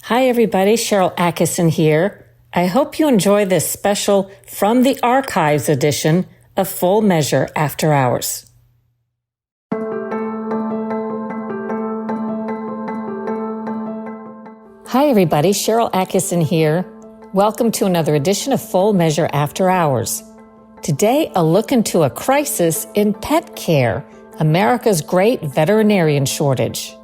Hi everybody, Sharyl Attkisson here. I hope you enjoy this special From the Archives edition of Full Measure After Hours. Hi everybody, Sharyl Attkisson here. Welcome to another edition of Full Measure After Hours. Today, a look into a crisis in pet care, America's great veterinarian shortage.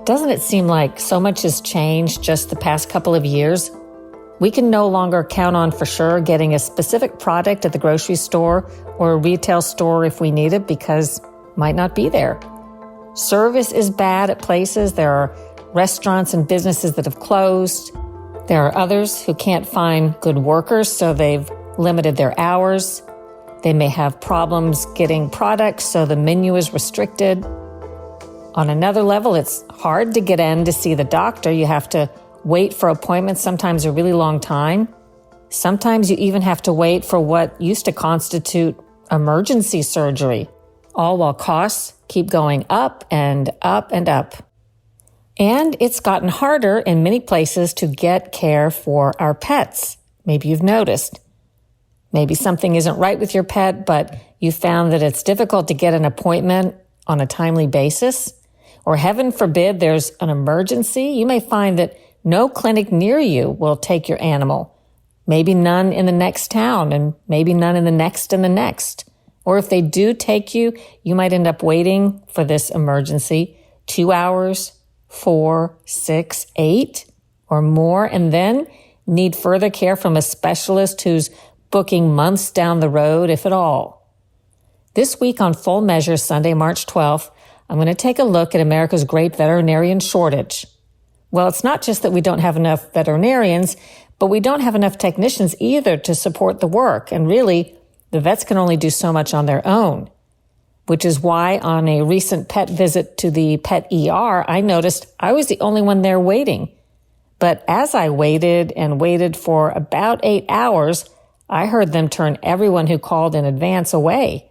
Doesn't it seem like so much has changed just the past couple of years? We can no longer count on for sure getting a specific product at the grocery store or a retail store if we need it because it might not be there. Service is bad at places. There are restaurants and businesses that have closed. There are others who can't find good workers, so they've limited their hours. They may have problems getting products, so the menu is restricted. On another level, it's hard to get in to see the doctor. You have to wait for appointments, sometimes a really long time. Sometimes you even have to wait for what used to constitute emergency surgery, all while costs keep going up and up and up. And it's gotten harder in many places to get care for our pets. Maybe you've noticed. Maybe something isn't right with your pet, but you found that it's difficult to get an appointment on a timely basis. Or heaven forbid there's an emergency, you may find that no clinic near you will take your animal. Maybe none in the next town, and maybe none in the next and the next. Or if they do take you, you might end up waiting for this emergency 2 hours, 4, 6, 8, or more, and then need further care from a specialist who's booking months down the road, if at all. This week on Full Measure, Sunday, March 12th, I'm going to take a look at America's great veterinarian shortage. Well, it's not just that we don't have enough veterinarians, but we don't have enough technicians either to support the work. And really, the vets can only do so much on their own, which is why on a recent pet visit to the pet ER, I noticed I was the only one there waiting. But as I waited and waited for about 8 hours, I heard them turn everyone who called in advance away.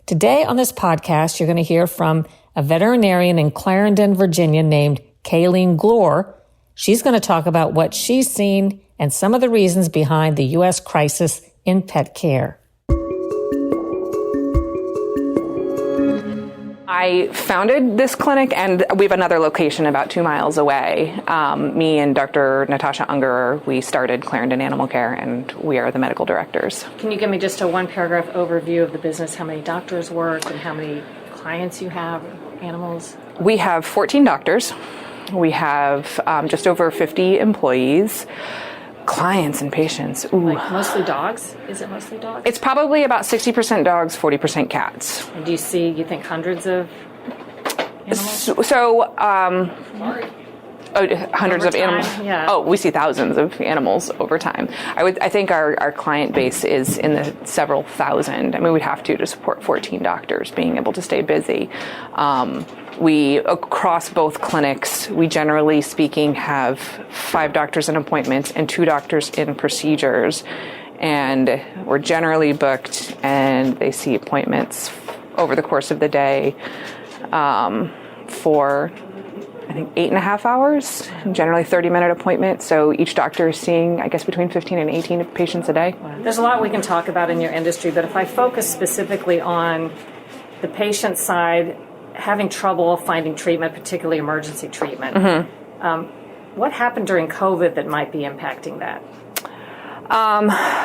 Today on this podcast, you're going to hear from a veterinarian in Clarendon, Virginia named Glore. She's going to talk about what she's seen and some of the reasons behind the U.S. crisis in pet care. I founded this clinic, and we have another location about 2 miles away. Me and Dr. Natasha Ungerer, we started Clarendon Animal Care, and we are the medical directors. Can you give me just a one-paragraph overview of the business, how many doctors work and how many clients you have, animals? We have 14 doctors. We have just over 50 employees. Clients and patients. Ooh. Like mostly dogs? Is it mostly dogs? It's probably about 60% dogs, 40% cats. And do you think hundreds of animals? Hundreds of animals. Yeah. Oh, we see thousands of animals over time. I think our client base is in the several thousand. I mean, we'd have to support 14 doctors being able to stay busy. We, across both clinics, we generally speaking have 5 doctors in appointments and 2 doctors in procedures. And we're generally booked, and they see appointments over the course of the day for, I think, 8.5 hours, generally 30-minute appointments. So each doctor is seeing, I guess, between 15 and 18 patients a day. There's a lot we can talk about in your industry, but if I focus specifically on the patient side, having trouble finding treatment, particularly emergency treatment, what happened during COVID that might be impacting that?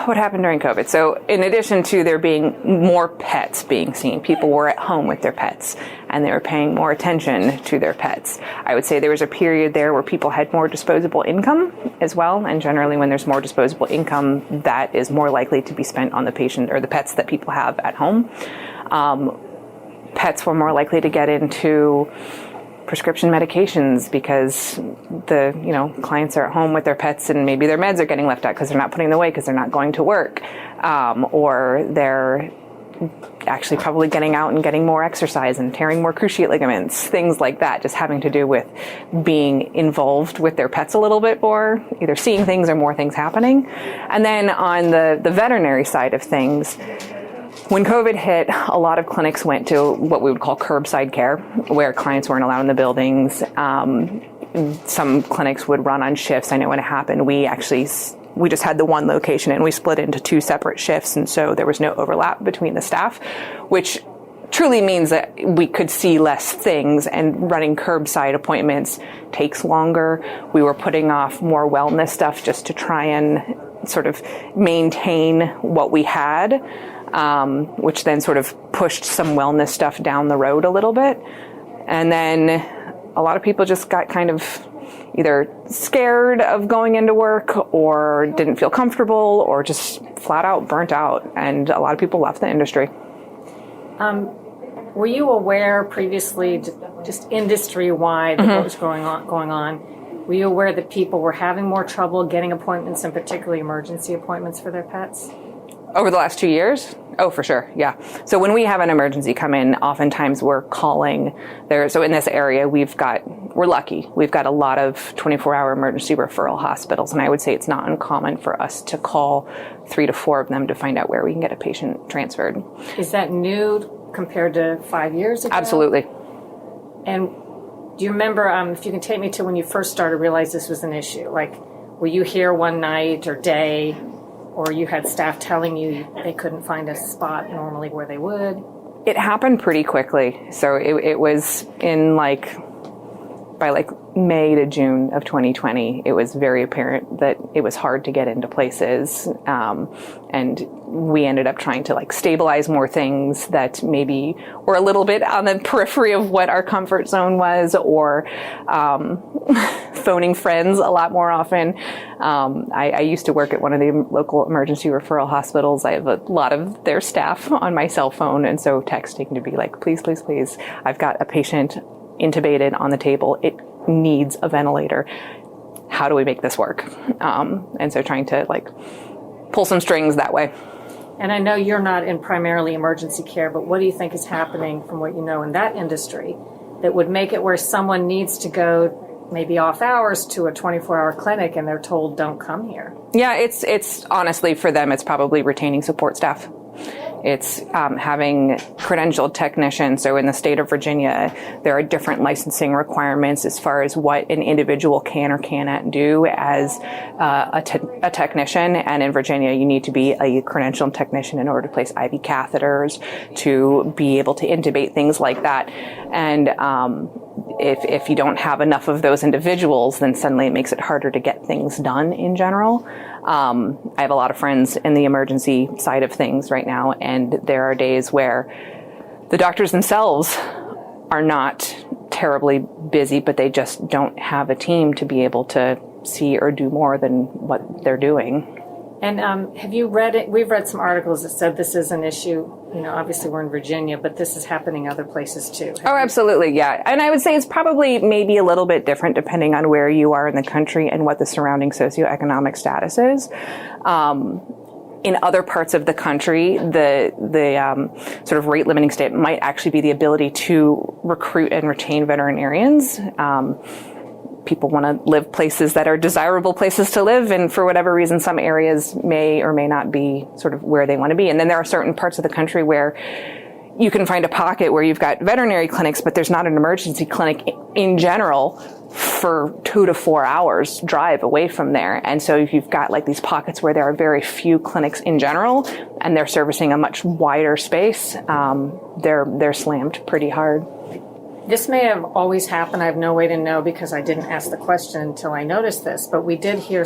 What happened during COVID? So in addition to there being more pets being seen, people were at home with their pets and they were paying more attention to their pets. I would say there was a period there where people had more disposable income as well. And generally when there's more disposable income, that is more likely to be spent on the patient or the pets that people have at home. Pets were more likely to get into prescription medications because the clients are at home with their pets and maybe their meds are getting left out because they're not putting them away because they're not going to work, or they're actually probably getting out and getting more exercise and tearing more cruciate ligaments, things like that, just having to do with being involved with their pets a little bit more, either seeing things or more things happening. And then on the veterinary side of things, When COVID hit, a lot of clinics went to what we would call curbside care, where clients weren't allowed in the buildings. Some clinics would run on shifts. I know when it happened, we just had the one location and we split into 2 separate shifts. And so there was no overlap between the staff, which truly means that we could see less things, and running curbside appointments takes longer. We were putting off more wellness stuff just to try and sort of maintain what we had, which then sort of pushed some wellness stuff down the road a little bit. And then a lot of people just got kind of either scared of going into work or didn't feel comfortable or just flat out burnt out. And a lot of people left the industry. Were you aware previously, just industry-wide, of what was going on? Were you aware that people were having more trouble getting appointments, and particularly emergency appointments for their pets? Over the last 2 years? Oh, for sure, yeah. So when we have an emergency come in, oftentimes we're calling there. So in this area, we're lucky. We've got a lot of 24-hour emergency referral hospitals, and I would say it's not uncommon for us to call 3 to 4 of them to find out where we can get a patient transferred. Is that new compared to 5 years ago? Absolutely. And do you remember, if you can take me to when you first started to realize this was an issue? Like, were you here one night or day, or you had staff telling you they couldn't find a spot normally where they would? It happened pretty quickly. So it was in by May to June of 2020, it was very apparent that it was hard to get into places. And we ended up trying to stabilize more things that maybe were a little bit on the periphery of what our comfort zone was, or phoning friends a lot more often. I used to work at one of the local emergency referral hospitals. I have a lot of their staff on my cell phone. And so texting to be like, please, please, please, I've got a patient intubated on the table. It needs a ventilator. How do we make this work? And so trying to pull some strings that way. And I know you're not in primarily emergency care, but what do you think is happening from what you know in that industry that would make it where someone needs to go maybe off hours to a 24-hour clinic and they're told don't come here? Yeah, it's honestly for them, it's probably retaining support staff. It's having credentialed technicians. So in the state of Virginia, there are different licensing requirements as far as what an individual can or cannot do as a technician. And in Virginia, you need to be a credentialed technician in order to place IV catheters, to be able to intubate, things like that. And if you don't have enough of those individuals, then suddenly it makes it harder to get things done in general. I have a lot of friends in the emergency side of things right now, and there are days where the doctors themselves are not terribly busy, but they just don't have a team to be able to see or do more than what they're doing. And have you read it? We've read some articles that said this is an issue. Obviously we're in Virginia, but this is happening other places too. Absolutely, yeah. And I would say it's probably maybe a little bit different depending on where you are in the country and what the surrounding socioeconomic status is. In other parts of the country, the sort of rate limiting step might actually be the ability to recruit and retain veterinarians. People want to live places that are desirable places to live, and for whatever reason, some areas may or may not be sort of where they want to be. And then there are certain parts of the country where you can find a pocket where you've got veterinary clinics, but there's not an emergency clinic in general for 2 to 4 hours drive away from there. And so if you've got these pockets where there are very few clinics in general, and they're servicing a much wider space, they're slammed pretty hard. This may have always happened. I have no way to know because I didn't ask the question until I noticed this. But we did hear,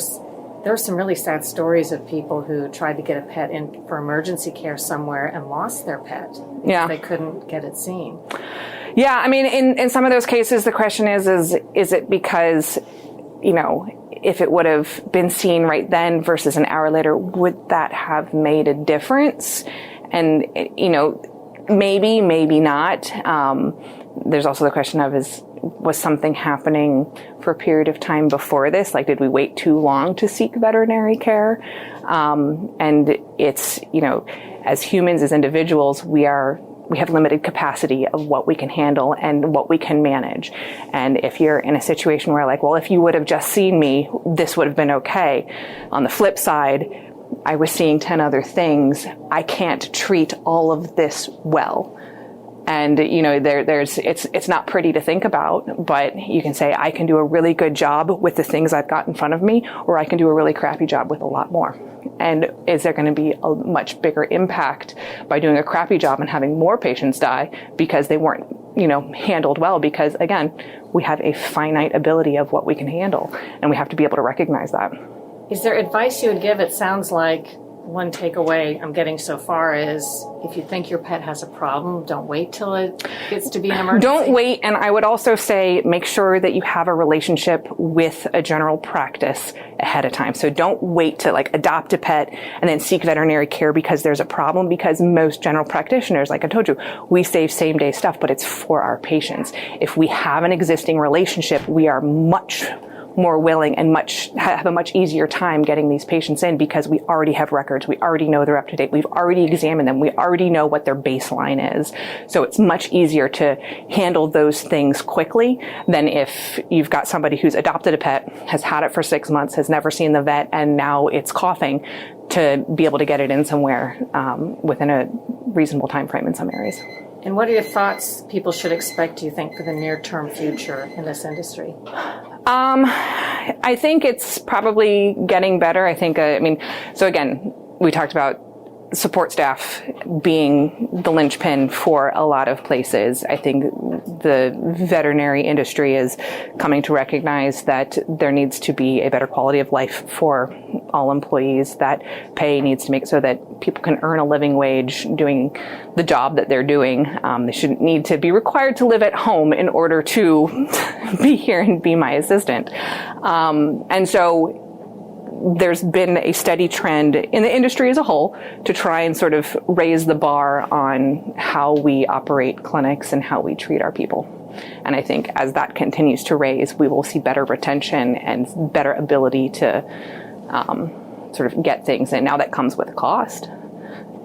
there were some really sad stories of people who tried to get a pet in for emergency care somewhere and lost their pet. Yeah. They couldn't get it seen. Yeah, I mean, in some of those cases, the question is it because, if it would have been seen right then versus an hour later, would that have made a difference? And, maybe, maybe not. There's also the question of was something happening for a period of time before this? Did we wait too long to seek veterinary care? And it's, as humans, as individuals, we have limited capacity of what we can handle and what we can manage. And if you're in a situation where if you would have just seen me, this would have been okay. On the flip side, I was seeing 10 other things. I can't treat all of this well. And, it's not pretty to think about, but you can say, I can do a really good job with the things I've got in front of me, or I can do a really crappy job with a lot more. And is there going to be a much bigger impact by doing a crappy job and having more patients die because they weren't, handled well? Because again, we have a finite ability of what we can handle, and we have to be able to recognize that. Is there advice you would give? It sounds like one takeaway I'm getting so far is if you think your pet has a problem, don't wait till it gets to be an emergency. Don't wait. And I would also say make sure that you have a relationship with a general practice ahead of time. So don't wait to adopt a pet and then seek veterinary care because there's a problem, because most general practitioners, like I told you, we save same day stuff, but it's for our patients. If we have an existing relationship, we are much more willing and have a much easier time getting these patients in because we already have records. We already know they're up to date. We've already examined them. We already know what their baseline is. So it's much easier to handle those things quickly than if you've got somebody who's adopted a pet, has had it for 6 months, has never seen the vet, and now it's coughing, to be able to get it in somewhere within a reasonable time frame in some areas. And what are your thoughts people should expect, do you think, for the near-term future in this industry? I think it's probably getting better. So again, we talked about support staff being the linchpin for a lot of places. I think the veterinary industry is coming to recognize that there needs to be a better quality of life for all employees, that pay needs to make so that people can earn a living wage doing the job that they're doing. They shouldn't need to be required to live at home in order to be here and be my assistant. And so there's been a steady trend in the industry as a whole to try and sort of raise the bar on how we operate clinics and how we treat our people. And I think as that continues to raise, we will see better retention and better ability to sort of get things in. Now that comes with a cost.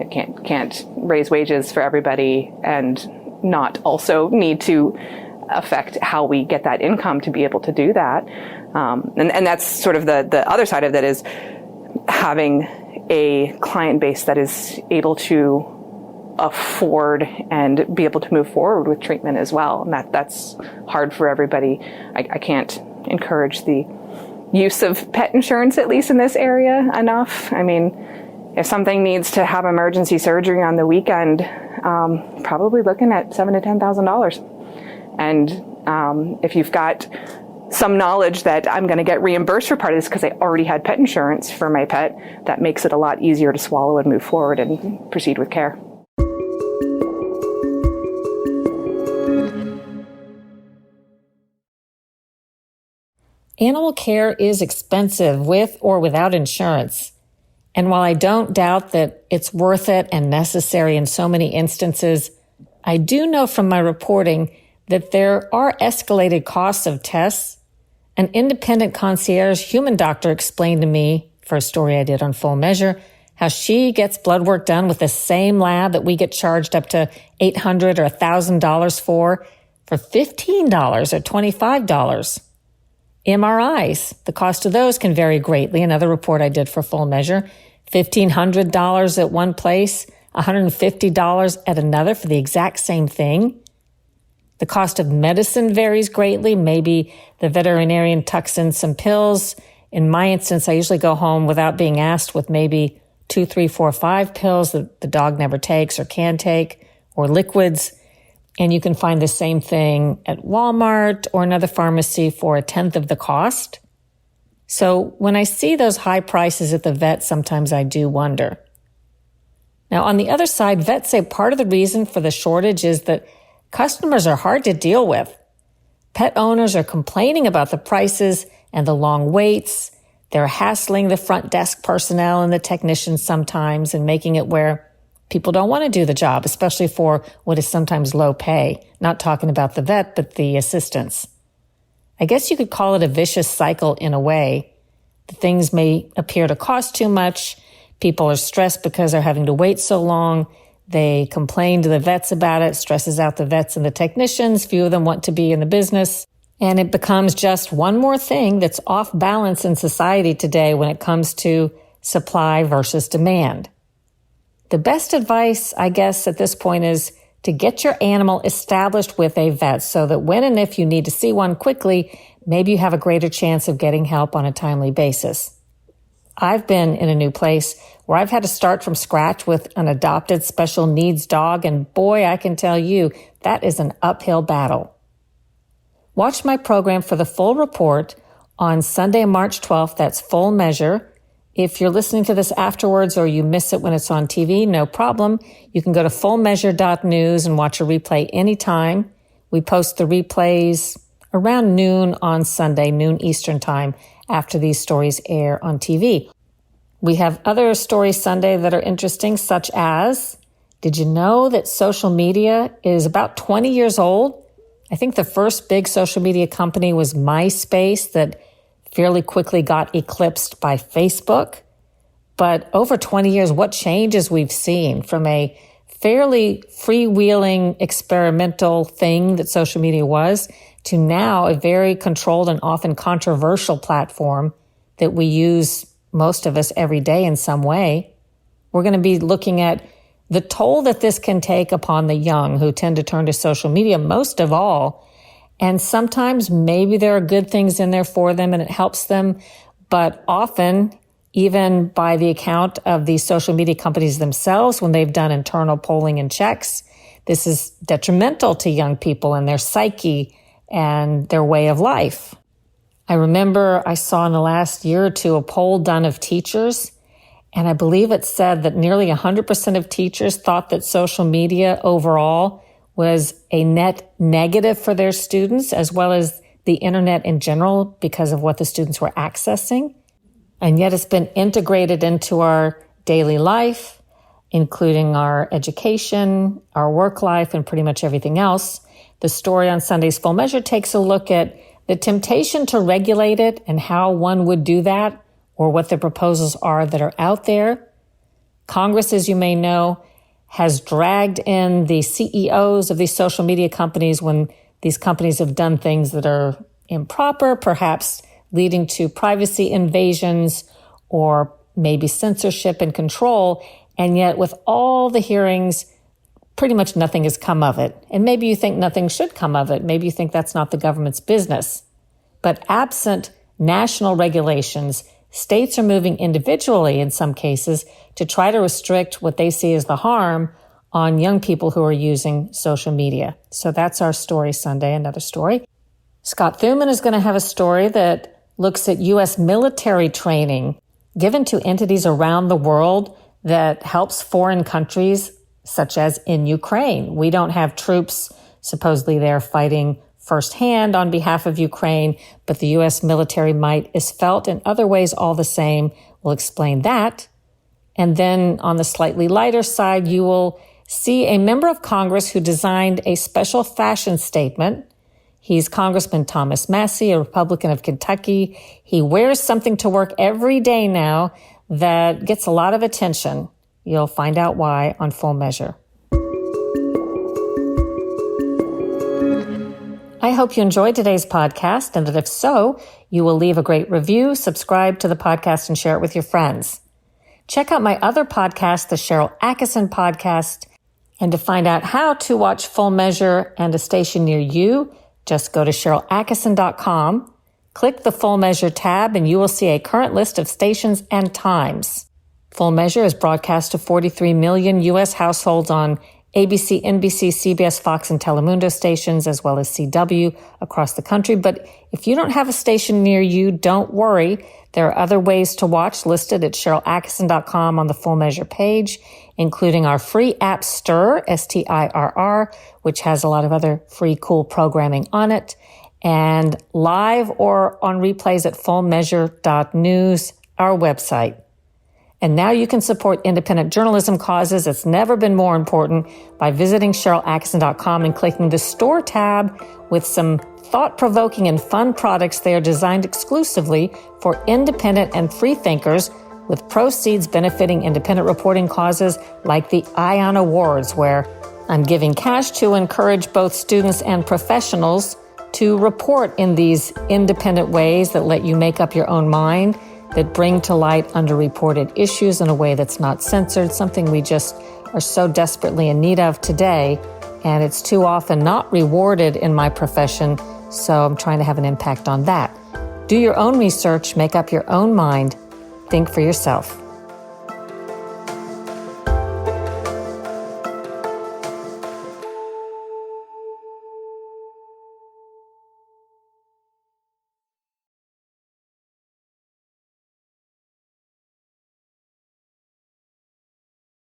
It can't raise wages for everybody and not also need to affect how we get that income to be able to do that. And that's sort of the other side of that, is having a client base that is able to afford and be able to move forward with treatment as well. And that's hard for everybody. I can't encourage the use of pet insurance, at least in this area, enough. I mean, if something needs to have emergency surgery on the weekend, probably looking at $7,000 to $10,000. And if you've got some knowledge that I'm going to get reimbursed for part of this because I already had pet insurance for my pet, that makes it a lot easier to swallow and move forward and proceed with care. Animal care is expensive with or without insurance. And while I don't doubt that it's worth it and necessary in so many instances, I do know from my reporting that there are escalated costs of tests. An independent concierge human doctor explained to me, for a story I did on Full Measure, how she gets blood work done with the same lab that we get charged up to $800 or $1,000 for $15 or $25. MRIs, the cost of those can vary greatly. Another report I did for Full Measure, $1,500 at one place, $150 at another for the exact same thing. The cost of medicine varies greatly. Maybe the veterinarian tucks in some pills. In my instance, I usually go home without being asked with maybe 2, 3, 4, 5 pills that the dog never takes or can take, or liquids. And you can find the same thing at Walmart or another pharmacy for 1/10 of the cost. So when I see those high prices at the vet, sometimes I do wonder. Now, on the other side, vets say part of the reason for the shortage is that customers are hard to deal with. Pet owners are complaining about the prices and the long waits. They're hassling the front desk personnel and the technicians sometimes and making it where people don't want to do the job, especially for what is sometimes low pay. Not talking about the vet, but the assistants. I guess you could call it a vicious cycle in a way. The things may appear to cost too much. People are stressed because they're having to wait so long. They complain to the vets about it, stresses out the vets and the technicians. Few of them want to be in the business. And it becomes just one more thing that's off balance in society today when it comes to supply versus demand. The best advice, I guess, at this point is to get your animal established with a vet so that when and if you need to see one quickly, maybe you have a greater chance of getting help on a timely basis. I've been in a new place where I've had to start from scratch with an adopted special needs dog, and boy, I can tell you, that is an uphill battle. Watch my program for the full report on Sunday, March 12th. That's Full Measure. If you're listening to this afterwards or you miss it when it's on TV, no problem. You can go to fullmeasure.news and watch a replay anytime. We post the replays around noon on Sunday, noon Eastern time, after these stories air on TV. We have other stories Sunday that are interesting, such as, did you know that social media is about 20 years old? I think the first big social media company was MySpace that fairly quickly got eclipsed by Facebook. But over 20 years, what changes we've seen from a fairly freewheeling experimental thing that social media was to now a very controlled and often controversial platform that we use, most of us, every day in some way. We're going to be looking at the toll that this can take upon the young who tend to turn to social media most of all. And sometimes maybe there are good things in there for them and it helps them, but often, even by the account of these social media companies themselves, when they've done internal polling and checks, this is detrimental to young people and their psyche and their way of life. I remember I saw in the last year or two a poll done of teachers, and I believe it said that nearly 100% of teachers thought that social media overall was a net negative for their students, as well as the internet in general, because of what the students were accessing. And yet it's been integrated into our daily life, including our education, our work life, and pretty much everything else. The story on Sunday's Full Measure takes a look at the temptation to regulate it and how one would do that, or what the proposals are that are out there. Congress, as you may know, has dragged in the CEOs of these social media companies when these companies have done things that are improper, perhaps leading to privacy invasions or maybe censorship and control. And yet with all the hearings, pretty much nothing has come of it. And maybe you think nothing should come of it. Maybe you think that's not the government's business. But absent national regulations, states are moving individually in some cases to try to restrict what they see as the harm on young people who are using social media. So that's our story Sunday, another story. Scott Thuman is going to have a story that looks at U.S. military training given to entities around the world that helps foreign countries, such as in Ukraine. We don't have troops supposedly there fighting firsthand on behalf of Ukraine, but the U.S. military might is felt in other ways all the same. We'll explain that. And then on the slightly lighter side, you will see a member of Congress who designed a special fashion statement. He's Congressman Thomas Massey, a Republican of Kentucky. He wears something to work every day now that gets a lot of attention. You'll find out why on Full Measure. I hope you enjoyed today's podcast, and that if so, you will leave a great review, subscribe to the podcast, and share it with your friends. Check out my other podcast, the Sharyl Attkisson podcast, and to find out how to watch Full Measure and a station near you, just go to SharylAttkisson.com, click the Full Measure tab, and you will see a current list of stations and times. Full Measure is broadcast to 43 million U.S. households on ABC, NBC, CBS, Fox, and Telemundo stations, as well as CW across the country. But if you don't have a station near you, don't worry. There are other ways to watch listed at SharylAttkisson.com on the Full Measure page, including our free app Stirr, STIRR, which has a lot of other free, cool programming on it, and live or on replays at fullmeasure.news, our website. And now you can support independent journalism causes. It's never been more important by visiting SharylAttkisson.com and clicking the Store tab with some thought-provoking and fun products. They are designed exclusively for independent and free thinkers, with proceeds benefiting independent reporting causes like the ION Awards, where I'm giving cash to encourage both students and professionals to report in these independent ways that let you make up your own mind. that bring to light underreported issues in a way that's not censored, something we just are so desperately in need of today. And it's too often not rewarded in my profession, so I'm trying to have an impact on that. Do your own research, make up your own mind, think for yourself.